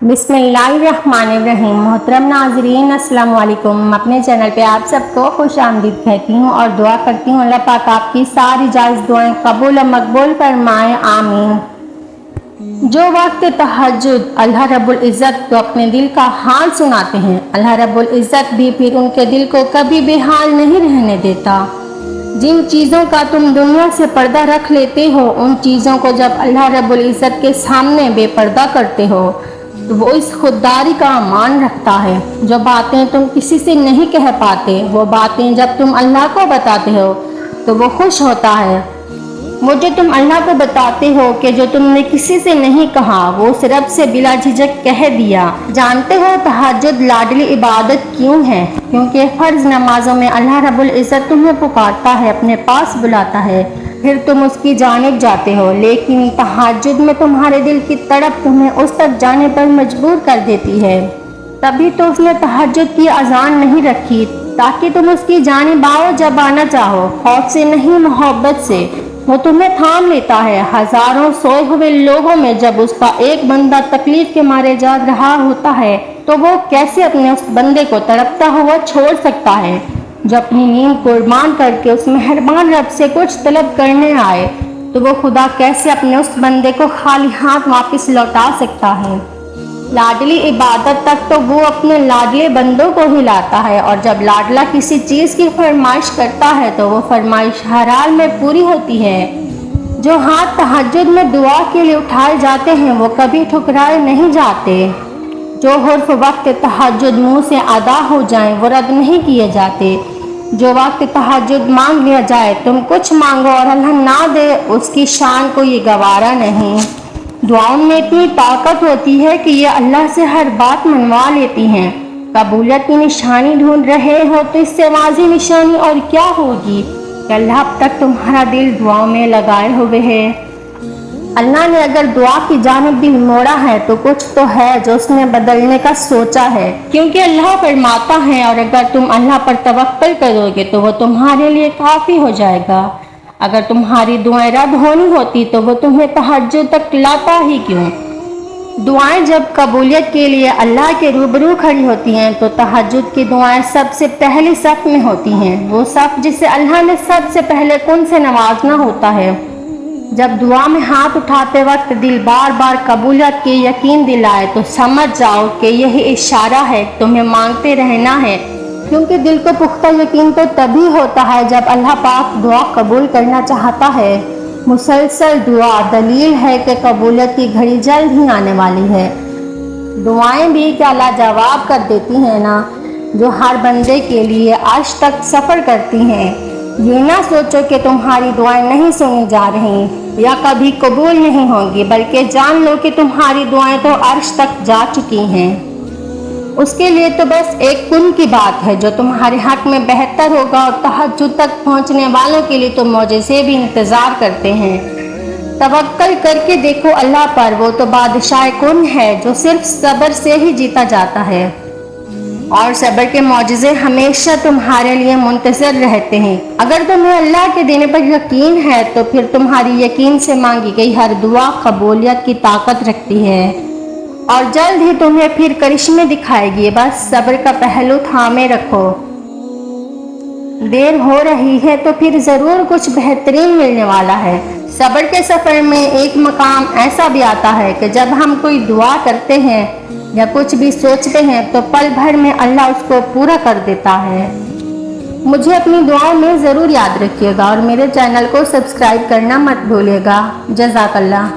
बिस्मिल्लाहिर्रहमानिर्रहीम। मोहतरम नाज़रीन, अस्सलाम वालेकुम। अपने चैनल पे आप सबको खुश आमदीद कहती हूँ और दुआ करती हूँ अल्लाह पाक आपकी सारी जायज़ दुआएं कबूल और मकबूल फरमाए, आमीन। जो वक्त तहज्जुद अल्लाह रब्बुल इज़्ज़त को अपने दिल का हाल सुनाते हैं, अल्लाह रब्बुल इज़्ज़त भी फिर उनके दिल को कभी बेहाल नहीं रहने देता। जिन चीज़ों का तुम दुनिया से पर्दा रख लेते हो, उन चीज़ों को जब अल्लाह रब्बुल इज़्ज़त के सामने बेपर्दा करते हो तो वो इस खुददारी का मान रखता है। जो बातें तुम किसी से नहीं कह पाते, वो बातें जब तुम अल्लाह को बताते हो तो वो खुश होता है। मुझे तुम अल्लाह को बताते हो कि जो तुमने किसी से नहीं कहा वो उस रब से बिला झिझक कह दिया। जानते हो तहज्जुद लाडली इबादत क्यों है? क्योंकि फ़र्ज नमाजों में अल्लाह रब्बुल इज़्ज़त तुम्हें पुकारता है, अपने पास बुलाता है, फिर तुम उसकी जानिब जाते हो। लेकिन तहज्जुद में तुम्हारे दिल की तड़प तुम्हें उस तक जाने पर मजबूर कर देती है। तभी तो उसने तहज्जुद की अजान नहीं रखी ताकि तुम उसकी जानिब आओ जब आना चाहो। खौफ से नहीं, मोहब्बत से वो तुम्हें थाम लेता है। हजारों सोए हुए लोगों में जब उसका एक बंदा तकलीफ के मारे जाग रहा होता है तो वो कैसे अपने उस बंदे को तड़पता हुआ छोड़ सकता है? जो अपनी नींद कुर्बान करके उस मेहरबान रब से कुछ तलब करने आए तो वो खुदा कैसे अपने उस बंदे को खाली हाथ वापस लौटा सकता है? लाडली इबादत तक तो वो अपने लाडले बंदों को ही लाता है, और जब लाडला किसी चीज़ की फरमाइश करता है तो वो फरमाइश हर हाल में पूरी होती है। जो हाथ तहज्जुद में दुआ के लिए उठाए जाते हैं वो कभी ठुकराए नहीं जाते। जो हुर्फ वक्त तहज्जुद मुँह से अदा हो जाएं वो रद्द नहीं किए जाते। जो वक्त तहज्जुद मांग लिया जाए, तुम कुछ मांगो और अल्लाह ना दे, उसकी शान को ये गवारा नहीं। दुआओं में इतनी ताकत होती है कि ये अल्लाह से हर बात मनवा लेती हैं। कबूलियत की निशानी ढूंढ रहे हो तो इससे वाज़ी निशानी और क्या होगी कि अल्लाह अब तक तुम्हारा दिल दुआओं में लगाए हुए है। अल्लाह ने अगर दुआ की जानिब दिल मोड़ा है तो कुछ तो है जो उसने बदलने का सोचा है। क्योंकि अल्लाह फरमाता है, और अगर तुम अल्लाह पर तवक्कल करोगे तो वो तुम्हारे लिए काफ़ी हो जाएगा। अगर तुम्हारी दुआएं रद्द होनी होती तो वो तुम्हें तहज्जुद तक लाता ही क्यों? दुआएं जब कबूलियत के लिए अल्लाह के रूबरू खड़ी होती हैं तो तहज्जुद की दुआएं सबसे पहली सफ में होती हैं। वो सफ जिसे अल्लाह ने सबसे पहले कौन से नवाजना होता है। जब दुआ में हाथ उठाते वक्त दिल बार बार कबूलियत के यकीन दिलाए तो समझ जाओ कि यही इशारा है तुम्हें मांगते रहना है। क्योंकि दिल को पुख्ता यकीन तो तभी होता है जब अल्लाह पाक दुआ कबूल करना चाहता है। मुसलसल दुआ दलील है कि कबूलियत की घड़ी जल्द ही आने वाली है। दुआएं भी क्या लाजवाब कर देती हैं ना, जो हर बंदे के लिए अर्श तक सफ़र करती हैं। ये ना सोचो कि तुम्हारी दुआएं नहीं सुनी जा रही या कभी कबूल नहीं होंगी, बल्कि जान लो कि तुम्हारी दुआएं तो अर्श तक जा चुकी हैं। उसके लिए तो बस एक कुन की बात है जो तुम्हारे हक में बेहतर होगा, और तहज्जुद तक पहुंचने वालों के लिए तो मौजज़े भी इंतज़ार करते हैं। तवक्कल करके देखो अल्लाह पर, वो तो बादशाह कुन है जो सिर्फ सब्र से ही जीता जाता है, और सब्र के मौजज़े हमेशा तुम्हारे लिए मुंतज़र रहते हैं। अगर तुम्हें अल्लाह के देने पर यकीन है तो फिर तुम्हारी यकीन से मांगी गई हर दुआ कबूलियत की ताकत रखती है, और जल्द ही तुम्हें फिर करिश्मे दिखाएगी। बस सब्र का पहलू थामे रखो। देर हो रही है तो फिर ज़रूर कुछ बेहतरीन मिलने वाला है। सब्र के सफ़र में एक मकाम ऐसा भी आता है कि जब हम कोई दुआ करते हैं या कुछ भी सोचते हैं तो पल भर में अल्लाह उसको पूरा कर देता है। मुझे अपनी दुआओं में ज़रूर याद रखिएगा और मेरे चैनल को सब्सक्राइब करना मत भूलिएगा। जज़ाकल्लाह।